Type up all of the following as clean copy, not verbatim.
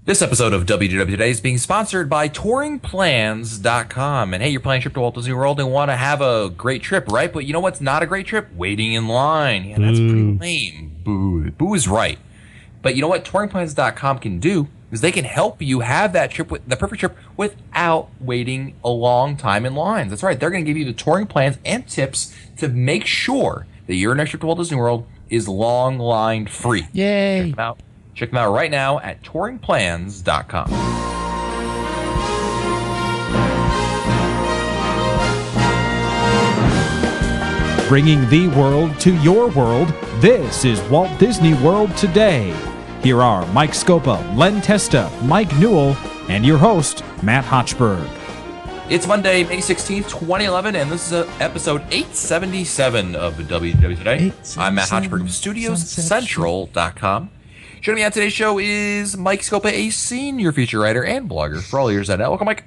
This episode of WDW Today is being sponsored by TouringPlans.com. And hey, you're planning a trip to Walt Disney World and want to have a great trip, right? But you know what's not a great trip? Waiting in line. Yeah, that's pretty lame. Boo. Boo is right. But you know what TouringPlans.com can do is they can help you have that trip, the perfect trip, without waiting a long time in lines. That's right. They're going to give you the touring plans and tips to make sure that your next trip to Walt Disney World is long line free. Yay. Check them out. Check them out right now at touringplans.com. Bringing the world to your world, this is Walt Disney World Today. Here are Mike Scopa, Len Testa, Mike Newell, and your host, Matt Hochberg. It's Monday, May 16th, 2011, and this is episode 877 of WDW Today. I'm Matt Hochberg of StudiosCentral.com. Joining me on today's show is Mike Scopa, a senior feature writer and blogger for allears.net. Welcome, Mike.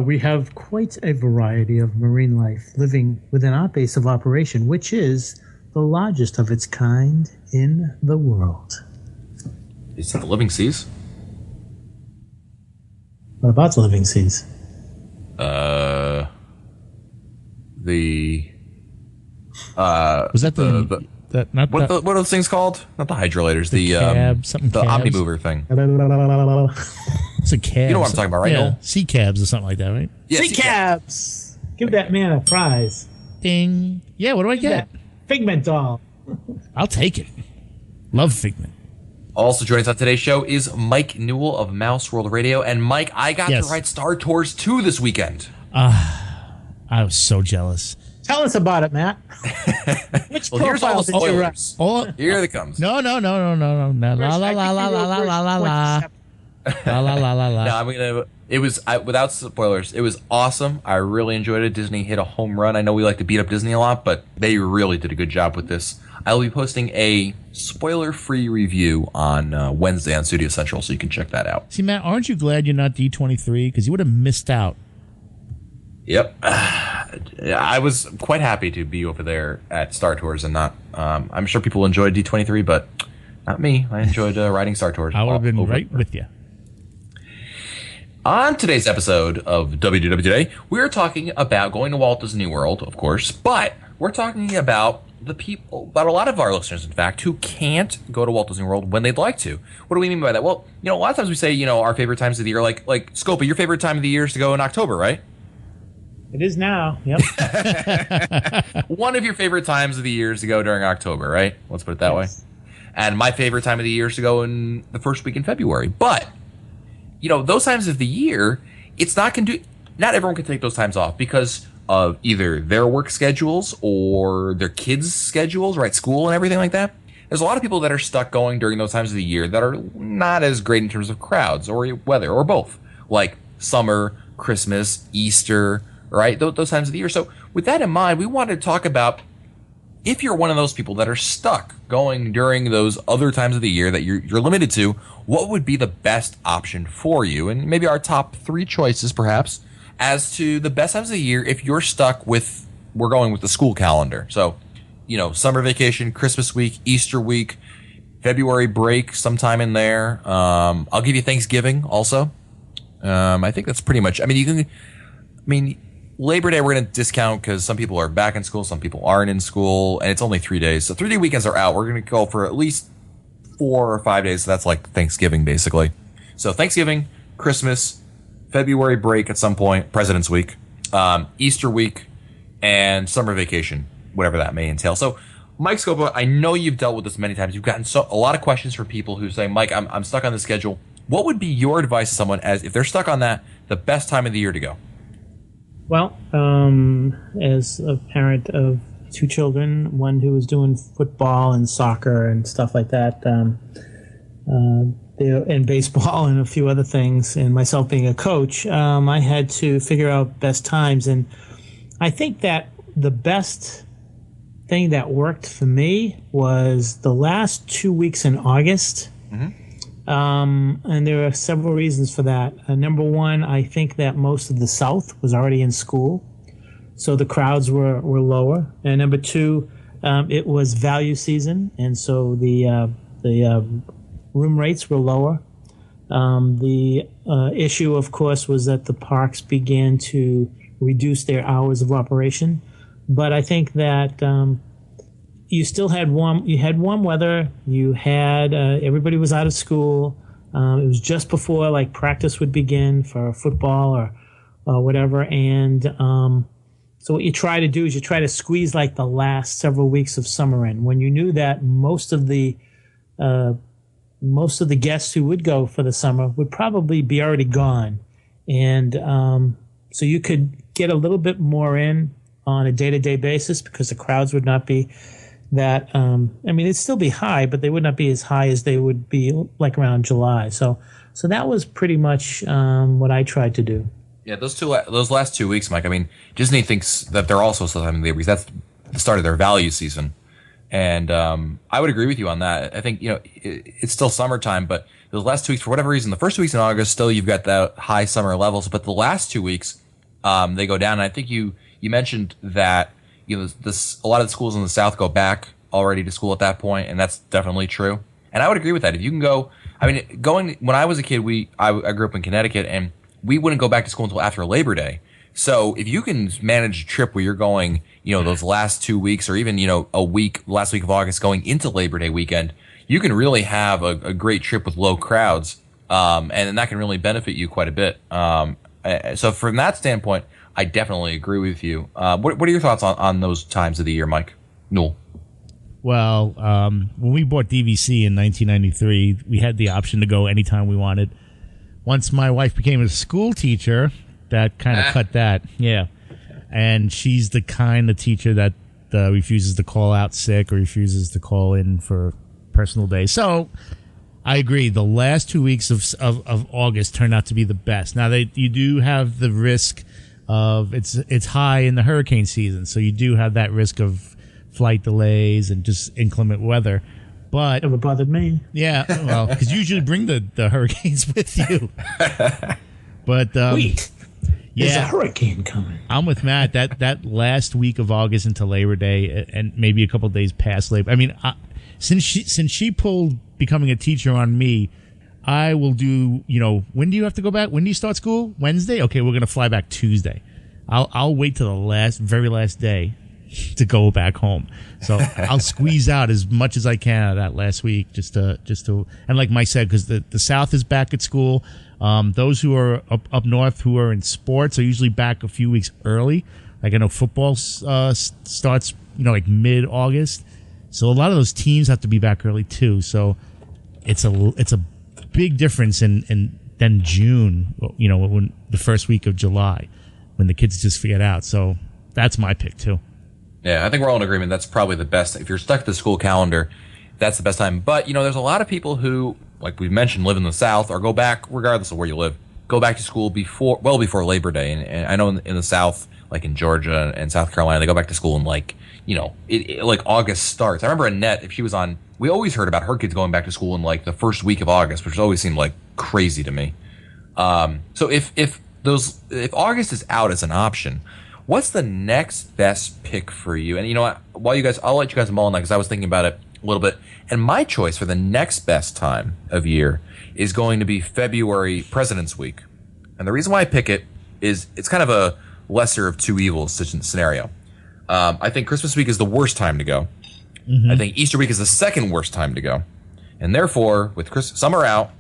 We have quite a variety of marine life living within our base of operation, which is the largest of its kind in the world. Is it the Living Seas? What about the living seas? Was that what are those things called? Not the hydrolators. The Omnimover thing. It's a cab. You know what I'm talking about, right? Yeah, Noel? sea cabs or something like that, right? Yeah, Sea cabs! Give that man a prize. Ding. Yeah, what do I get? Figment doll. I'll take it. Love Figment. Also joining us on today's show is Mike Newell of Mouse World Radio. And Mike, I got to ride Star Tours 2 this weekend. I was so jealous. Tell us about it, Matt. Which well, here's all the profile did you write? spoilers. Here it comes. No. La la la la la la la la la la la la la la. No, I'm gonna. It was without spoilers. It was awesome. I really enjoyed it. Disney hit a home run. I know we like to beat up Disney a lot, but they really did a good job with this. I'll be posting a spoiler-free review on Wednesday on Studio Central, so you can check that out. See, Matt, aren't you glad you're not D23? Because you would have missed out. Yep. I was quite happy to be over there at Star Tours and not. I'm sure people enjoyed D23, but not me. I enjoyed riding Star Tours. I would have been right with you. On today's episode of WDW Today, we are talking about going to Walt Disney World, of course, but we're talking about about a lot of our listeners, in fact, who can't go to Walt Disney World when they'd like to. What do we mean by that? Well, a lot of times we say, our favorite times of the year, like Scopa, your favorite time of the year is to go in October, right? It is now. Yep. One of your favorite times of the year is to go during October, right? Let's put it that way. And my favorite time of the year is to go in the first week in February. But, those times of the year, it's not everyone can take those times off because of either their work schedules or their kids' schedules, right? School and everything like that. There's a lot of people that are stuck going during those times of the year that are not as great in terms of crowds or weather or both, like summer, Christmas, Easter, right? Those times of the year. So with that in mind, we wanted to talk about if you're one of those people that are stuck going during those other times of the year that you're limited to, what would be the best option for you? And maybe our top 3 choices, perhaps, as to the best times of the year if you're stuck we're going with the school calendar. So, summer vacation, Christmas week, Easter week, February break, sometime in there. I'll give you Thanksgiving also. I think that's pretty much, Labor Day we're going to discount because some people are back in school, some people aren't in school, and it's only 3 days. So 3-day weekends are out. We're going to go for at least 4 or 5 days. So that's like Thanksgiving, basically. So Thanksgiving, Christmas, February break at some point, President's Week, Easter week, and summer vacation, whatever that may entail. So, Mike Scopa, I know you've dealt with this many times. You've gotten a lot of questions from people who say, Mike, I'm stuck on the schedule. What would be your advice to someone as if they're stuck on that, the best time of the year to go? Well, as a parent of 2 children, one who was doing football and soccer and stuff like that, and baseball and a few other things, and myself being a coach, I had to figure out best times. And I think that the best thing that worked for me was the last 2 weeks in August. And there are several reasons for that. Number one, I think that most of the South was already in school, so the crowds were lower. And number two, it was value season, and so the room rates were lower. The issue, of course, was that the parks began to reduce their hours of operation. But I think that you still had warm. You had warm weather. You had everybody was out of school. It was just before like practice would begin for football or whatever. And so what you try to do is you try to squeeze like the last several weeks of summer in, when you knew that most of the guests who would go for the summer would probably be already gone, and so you could get a little bit more in on a day-to-day basis because the crowds would not be that. I mean, it'd still be high, but they would not be as high as they would be like around July. So that was pretty much what I tried to do. Yeah, those last 2 weeks, Mike. I mean, Disney thinks that they're also still having Labor Week. That's the start of their value season, and I would agree with you on that. I think it's still summertime, but those last 2 weeks, for whatever reason, the first 2 weeks in August, still you've got the high summer levels, but the last 2 weeks they go down. And I think you mentioned that a lot of the schools in the South go back already to school at that point, and that's definitely true. And I would agree with that. If you can go, I mean, when I was a kid, I grew up in Connecticut, and we wouldn't go back to school until after Labor Day. So if you can manage a trip where you're going, those last 2 weeks, or even, last week of August going into Labor Day weekend, you can really have a great trip with low crowds. And that can really benefit you quite a bit. So from that standpoint, I definitely agree with you. What are your thoughts on those times of the year, Mike? Newell? Well, when we bought DVC in 1993, we had the option to go anytime we wanted. Once my wife became a school teacher, that kind of cut that. Yeah. And she's the kind of teacher that refuses to call out sick or refuses to call in for personal days. So I agree. The last 2 weeks of August turned out to be the best. Now, you do have the risk of it's high in the hurricane season, so you do have that risk of flight delays and just inclement weather. But never bothered me. Yeah, well, because you usually bring the hurricanes with you. But wait, there's a hurricane coming. I'm with Matt. That last week of August into Labor Day, and maybe a couple of days past Labor. I mean, since she pulled becoming a teacher on me, I will do. When do you have to go back? When do you start school? Wednesday. Okay, we're gonna fly back Tuesday. I'll wait till the very last day to go back home. So I'll squeeze out as much as I can out of that last week just to, and like Mike said, because the South is back at school. Those who are up north who are in sports are usually back a few weeks early. Like I know football starts, like mid-August. So a lot of those teams have to be back early too. So it's a big difference than June, when the first week of July, when the kids just get out. So that's my pick too. Yeah, I think we're all in agreement. That's probably the best. If you're stuck to the school calendar, that's the best time. But, there's a lot of people who, like we mentioned, live in the South or go back, regardless of where you live, go back to school well before Labor Day. And I know in the South, like in Georgia and South Carolina, they go back to school in like August starts. I remember Annette, if she was on, we always heard about her kids going back to school in like the first week of August, which always seemed like crazy to me. So if August is out as an option, what's the next best pick for you? And you know what? I'll let you guys mull on that because I was thinking about it a little bit. And my choice for the next best time of year is going to be February, President's Week. And the reason why I pick it is it's kind of a lesser of two evils scenario. I think Christmas week is the worst time to go. Mm-hmm. I think Easter week is the second worst time to go. And therefore, with summer out,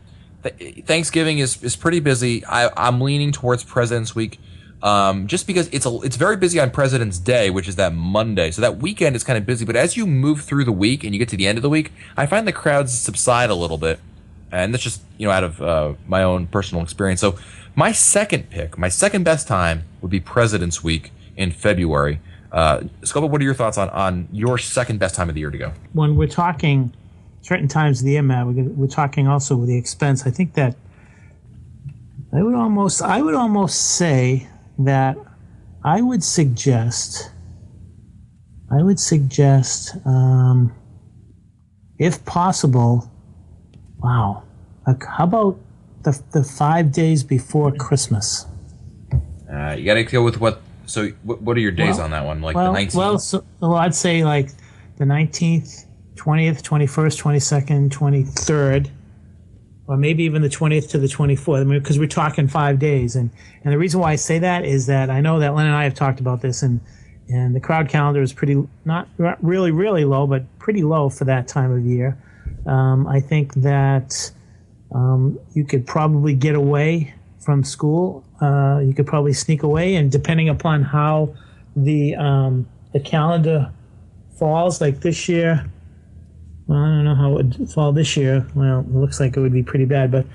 Thanksgiving is pretty busy. I'm leaning towards President's Week. Just because it's very busy on President's Day, which is that Monday. So that weekend is kind of busy. But as you move through the week and you get to the end of the week, I find the crowds subside a little bit. And that's just, out of my own personal experience. So my second best time would be President's Week in February. Scopa, what are your thoughts on your second best time of the year to go? When we're talking certain times of the year, Matt, we're talking also with the expense. I think that I would almost say that I would suggest, if possible, how about the 5 days before Christmas? You got to go with what? So what are your days on that one? Like the 19th? Well, I'd say like the 19th, 20th, 21st, 22nd, 23rd, or maybe even the 20th to the 24th. I mean, because we're talking 5 days. And the reason why I say that is that I know that Len and I have talked about this, and the crowd calendar is not really, really low, but pretty low for that time of year. I think that you could probably get away from school. You could probably sneak away, and depending upon how the calendar falls, like this year, well, I don't know how it would fall this year. Well, it looks like it would be pretty bad. But,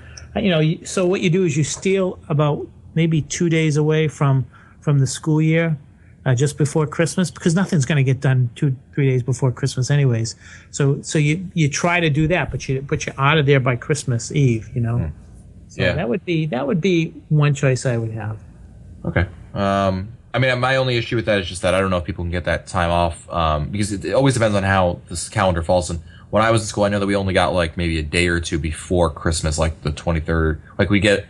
so what you do is you steal about maybe 2 days away from the school year, just before Christmas, because nothing's going to get done 2-3 days before Christmas anyways. So you try to do that, but you're out of there by Christmas Eve, So Yeah. that would be one choice I would have. Okay. I mean, my only issue with that is just that I don't know if people can get that time off, because it always depends on how this calendar falls. And when I was in school, I know that we only got like maybe a day or two before Christmas, like the 23rd. Like we get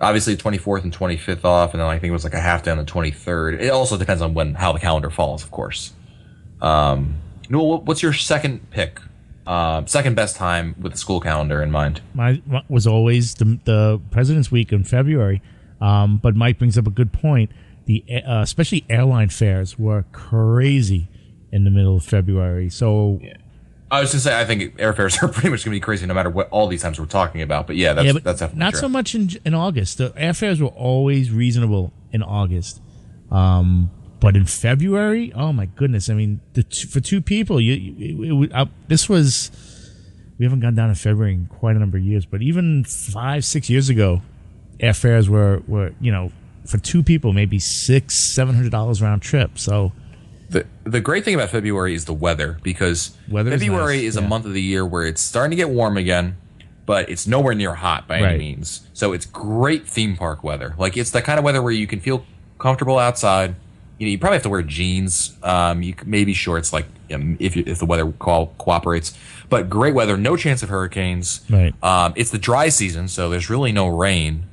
obviously 24th and 25th off, and then I think it was like a half day on the 23rd. It also depends on how the calendar falls, of course. Newell, what's your second pick? Second best time with the school calendar in mind? My was always the President's Week in February, but Mike brings up a good point. Especially airline fares were crazy in the middle of February. So yeah. I was going to say, I think airfares are pretty much going to be crazy no matter what all these times we're talking about. But yeah, that's definitely not true. so much in August. The airfares were always reasonable in August. But in February, oh my goodness! I mean, for two people, this was. We haven't gone down in February in quite a number of years, but even 5-6 years ago, airfares were for two people maybe $600-700 round trip. So the great thing about February is the weather, because February is a month of the year where it's starting to get warm again, but it's nowhere near hot by any means. So it's great theme park weather. Like, it's the kind of weather where you can feel comfortable outside. You probably have to wear jeans, maybe shorts, like if the weather cooperates. But great weather, no chance of hurricanes. Right. It's the dry season, so there's really no rain.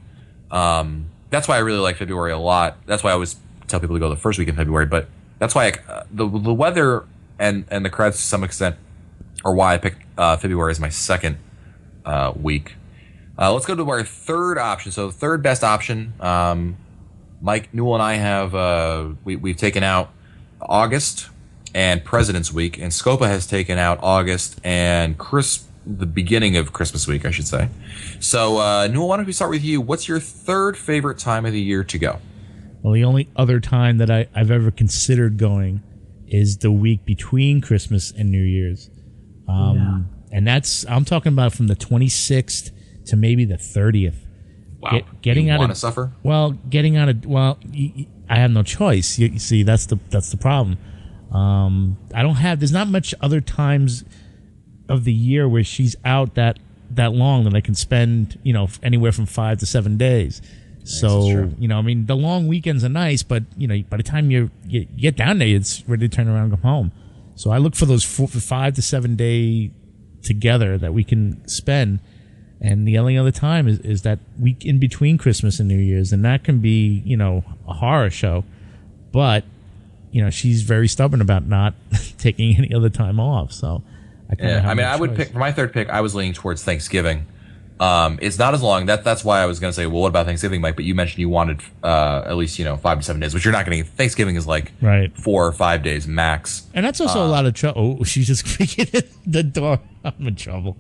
That's why I really like February a lot. That's why I always tell people to go the first week in February. But that's why the weather and the crowds to some extent are why I picked February as my second week. Let's go to our third option. So third best option. Mike, Newell, and I have we've taken out August and President's Week, and Scopa has taken out August and the beginning of Christmas week, I should say. So, Newell, why don't we start with you? What's your third favorite time of the year to go? Well, the only other time that I've ever considered going is the week between Christmas and New Year's. And I'm talking about from the 26th to maybe the 30th. Wow. Getting out want to of suffer? I have no choice. You see, that's the problem. There's not much other times of the year where she's out that long that I can spend, anywhere from 5 to 7 days. So, the long weekends are nice, but, by the time you get down there, it's ready to turn around and go home. So I look for those 5 to 7 day together that we can spend. And the only other time is that week in between Christmas and New Year's. And that can be, a horror show. But, she's very stubborn about not taking any other time off. So I would pick, for my third pick, I was leaning towards Thanksgiving. It's not as long. That's why I was going to say, well, what about Thanksgiving, Mike? But you mentioned you wanted at least 5 to 7 days, which you're not going to get. Thanksgiving is like 4 or 5 days max, and that's also a lot of trouble. Oh, she's just kicking at the door. I'm in trouble.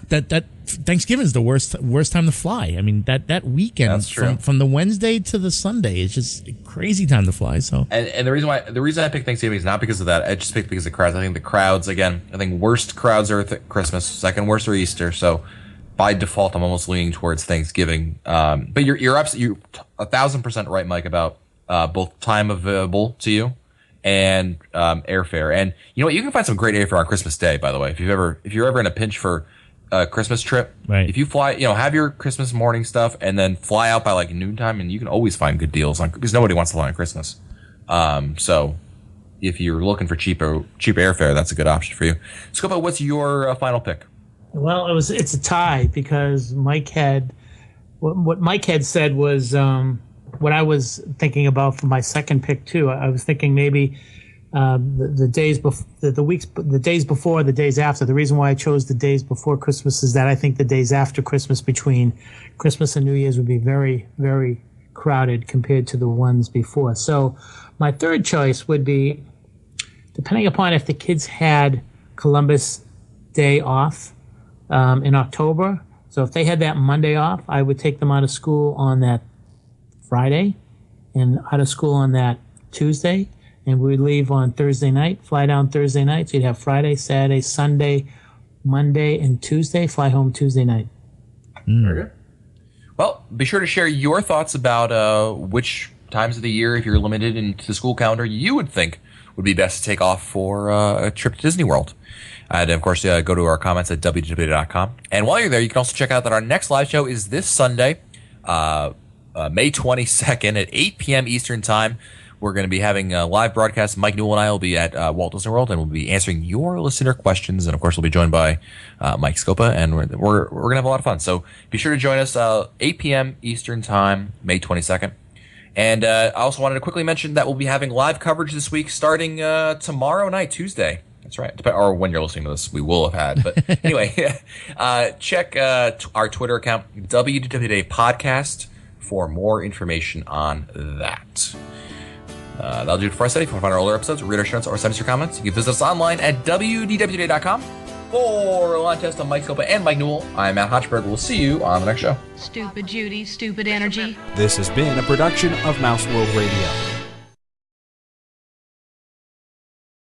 That Thanksgiving is the worst time to fly. I mean, that weekend from the Wednesday to the Sunday is just a crazy time to fly. So and the reason I picked Thanksgiving is not because of that. I just picked because of crowds. I think the crowds, again, worst crowds are Christmas, second worst are Easter. So by default, I'm almost leaning towards Thanksgiving. But you're 1,000% right, Mike, about both time available to you and airfare. And you know what? You can find some great airfare on Christmas Day, by the way. If you're ever in a pinch for a Christmas trip, right? If you fly, have your Christmas morning stuff and then fly out by like noontime, and you can always find good deals because nobody wants to fly on Christmas. So if you're looking for cheap airfare, that's a good option for you. Scopa, what's your final pick? Well, it's a tie because Mike had what Mike had said was what I was thinking about for my second pick too. I was thinking maybe the days before, the days before, the days after. The reason why I chose the days before Christmas is that I think the days after Christmas, between Christmas and New Year's, would be very, very crowded compared to the ones before. So my third choice would be, depending upon if the kids had Columbus Day off in October. So if they had that Monday off, I would take them out of school on that Friday and out of school on that Tuesday. And we'd leave on Thursday night, fly down Thursday night. So you'd have Friday, Saturday, Sunday, Monday, and Tuesday, fly home Tuesday night. Very good. Well, be sure to share your thoughts about which times of the year, if you're limited into the school calendar, you would think would be best to take off for a trip to Disney World. And, of course, go to our comments at www.com. And while you're there, you can also check out that our next live show is this Sunday, May 22nd at 8 p.m. Eastern Time. We're going to be having a live broadcast. Mike Newell and I will be at Walt Disney World, and we'll be answering your listener questions. And, of course, we'll be joined by Mike Scopa, and we're going to have a lot of fun. So be sure to join us 8 p.m. Eastern Time, May 22nd. And I also wanted to quickly mention that we'll be having live coverage this week starting tomorrow night, Tuesday. That's right. Or when you're listening to this, we will have had. But anyway, check our Twitter account, WDW Today Podcast, for more information on that. That'll do it for us today. If you want to find our older episodes, read our show notes, or send us your comments, you can visit us online at WDWtoday.com. For Lon Testa, Mike Scopa, and Mike Newell, I'm Matt Hochberg. We'll see you on the next show. Stupid Judy, stupid energy. This has been a production of Mouse World Radio.